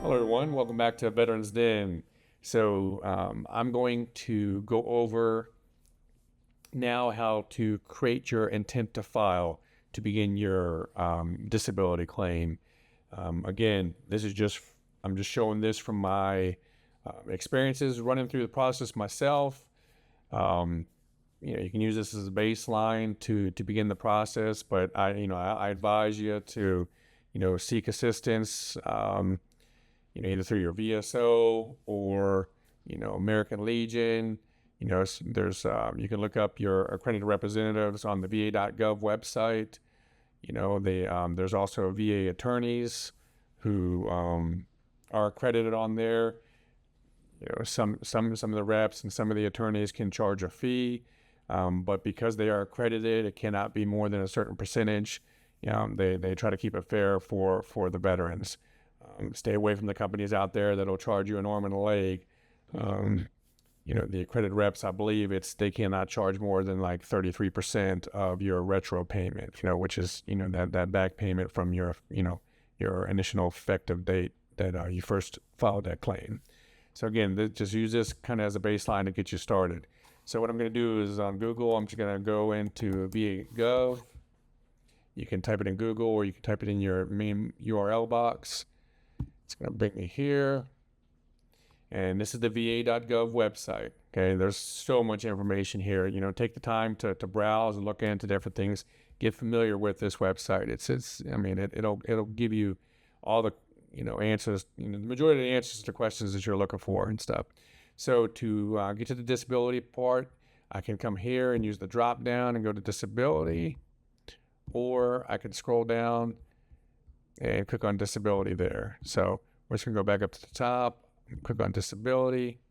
Hello, everyone. Welcome back to Veterans Den. I'm going to go over now how to create your intent to file to begin your disability claim. Again, I'm just showing this from my experiences running through the process myself. Um, you can use this as a baseline to begin the process, but I advise you to, seek assistance. Either through your VSO or, American Legion. You can look up your accredited representatives on the VA.gov website. There's also VA attorneys who are accredited on there. Some of the reps and some of the attorneys can charge a fee, but because they are accredited, it cannot be more than a certain percentage. They try to keep it fair for the veterans. Stay away from the companies out there that'll charge you an arm and a leg. The accredited reps, I believe they cannot charge more than like 33% of your retro payment, which is, that back payment from your initial effective date that you first filed that claim. So again, just use this kind of as a baseline to get you started. So what I'm going to do is on Google, I'm just going to go into VA.gov. You can type it in Google or you can type it in your main URL box. It's going to bring me here. And this is the VA.gov website. Okay, there's so much information here. Take the time to browse and look into different things. Get familiar with this website. It'll give you all the answers. The majority of the answers to questions that you're looking for and stuff. So to get to the disability part, I can come here and use the drop down and go to disability, or I can scroll down and click on disability there. So we're just gonna go back up to the top, click on disability,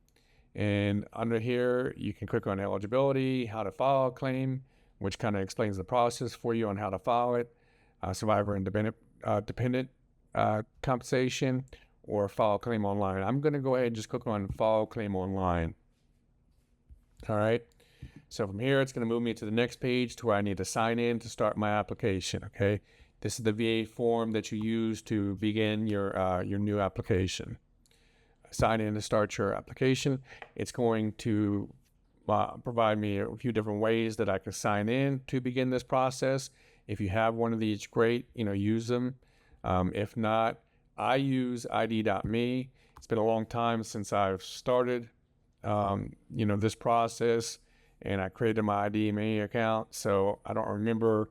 and under here you can click on eligibility, how to file a claim, which kind of explains the process for you on how to file it, survivor and dependent compensation, or file a claim online. I'm gonna go ahead and just click on file claim online. All right. So from here, it's going to move me to the next page to where I need to sign in to start my application. Okay. This is the VA form that you use to begin your new application. Sign in to start your application. It's going to provide me a few different ways that I can sign in to begin this process. If you have one of these, great, use them. If not, I use ID.me. It's been a long time since I've started, this process, and I created my ID.me account. So I don't remember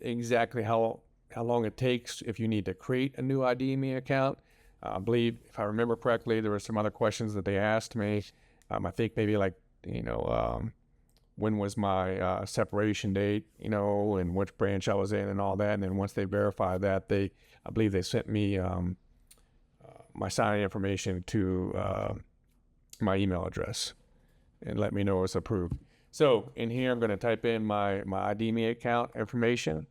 exactly how long it takes if you need to create a new ID.me account. I believe, if I remember correctly, there were some other questions that they asked me. I think maybe like, when was my separation date, and which branch I was in and all that. And then once they verified that, I believe they sent me my sign-in information to my email address and let me know it's approved. So in here, I'm going to type in my ID.me account information.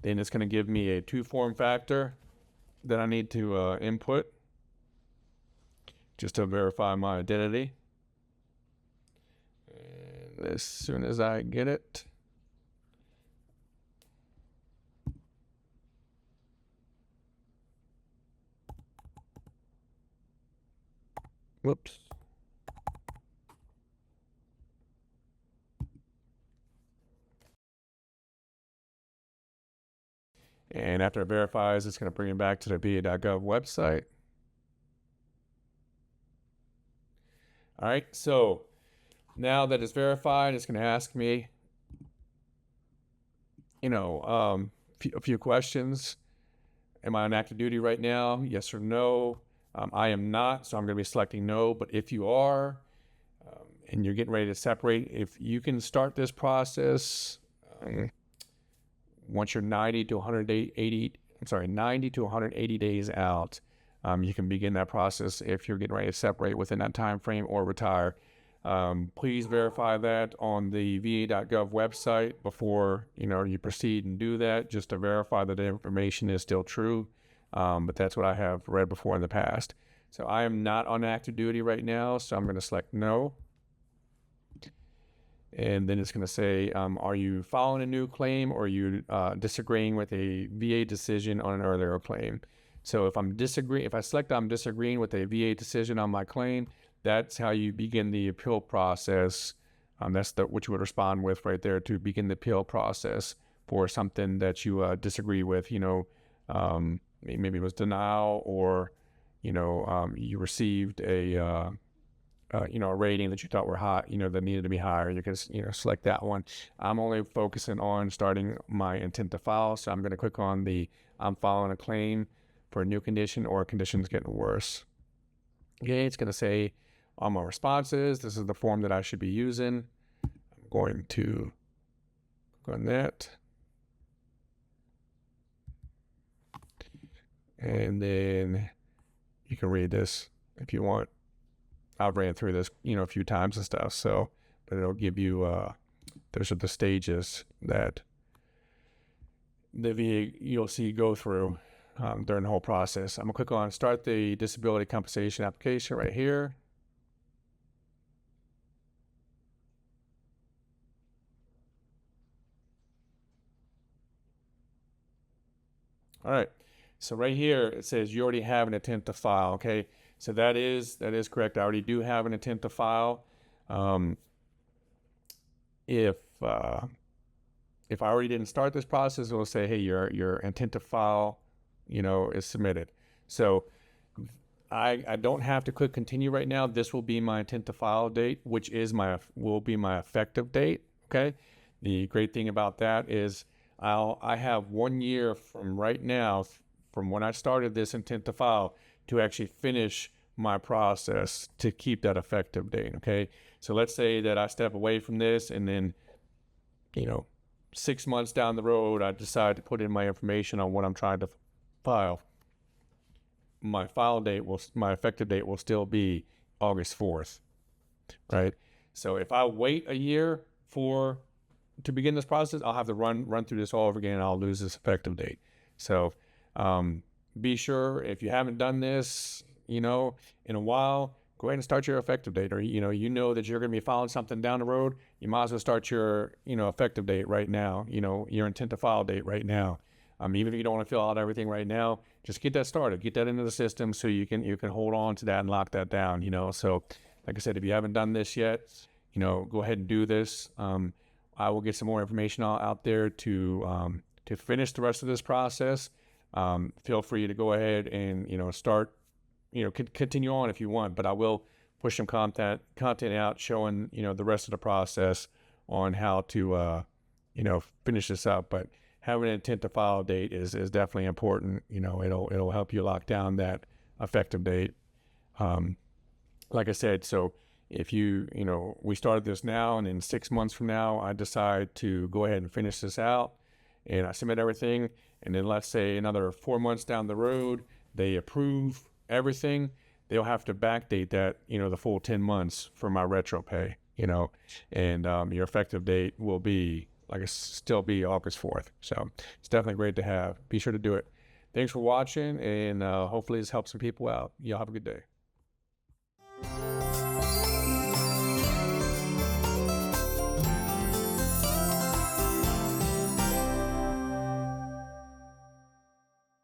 Then it's going to give me a 2-form factor that I need to input just to verify my identity. And as soon as I get it, whoops. And after it verifies, it's going to bring it back to the VA.gov website. All right, so now that it's verified, it's going to ask me, a few questions. Am I on active duty right now? Yes or no? I am not, so I'm going to be selecting no. But if you are, and you're getting ready to separate, if you can start this process once you're 90 to 180 days out, you can begin that process if you're getting ready to separate within that time frame or retire. Please verify that on the VA.gov website before you proceed and do that, just to verify that the information is still true. But that's what I have read before in the past. So I am not on active duty right now, so I'm going to select no. And then it's going to say, are you filing a new claim, or are you disagreeing with a VA decision on an earlier claim? So if I select I'm disagreeing with a VA decision on my claim, that's how you begin the appeal process. That's what you would respond with right there to begin the appeal process for something that you disagree with. Maybe it was denial, or you received a a rating that you thought were high, that needed to be higher. You can, select that one. I'm only focusing on starting my intent to file. So I'm going to click on the I'm filing a claim for a new condition, or a condition's getting worse. Okay, it's going to say all my responses. This is the form that I should be using. I'm going to click on that. And then you can read this if you want. I've ran through this, a few times and stuff. So, but it'll give you, those are the stages that the VA you'll see go through during the whole process. I'm gonna click on start the disability compensation application right here. All right. So right here, it says you already have an intent to file. Okay. So that is correct. I already do have an intent to file. If I already didn't start this process, it will say, hey, your intent to file, is submitted. So I don't have to click continue right now. This will be my intent to file date, which will be my effective date. Okay. The great thing about that is I have 1 year from right now, from when I started this intent to file, to actually finish my process to keep that effective date. Okay. So let's say that I step away from this, and then, 6 months down the road, I decide to put in my information on what I'm trying to file. My effective date will still be August 4th, right? So if I wait a year to begin this process, I'll have to run through this all over again, and I'll lose this effective date. So be sure, if you haven't done this, in a while, go ahead and start your effective date. Or, that you're going to be filing something down the road, you might as well start your, effective date right now, your intent to file date right now. Even if you don't want to fill out everything right now, just get that started, get that into the system, so you can hold on to that and lock that down, So like I said, if you haven't done this yet, go ahead and do this. I will get some more information out there to finish the rest of this process. Feel free to go ahead and, start, continue on if you want, but I will push some content out showing, the rest of the process on how to, finish this up. But having an intent to file date is definitely important. It'll help you lock down that effective date. Like I said, so if we started this now, and in 6 months from now, I decide to go ahead and finish this out, and I submit everything, and then let's say another 4 months down the road, they approve everything, they'll have to backdate that, the full 10 months for my retro pay, and your effective date will still be August 4th. So it's definitely great to have. Be sure to do it. Thanks for watching, and hopefully this helps some people out. Y'all have a good day.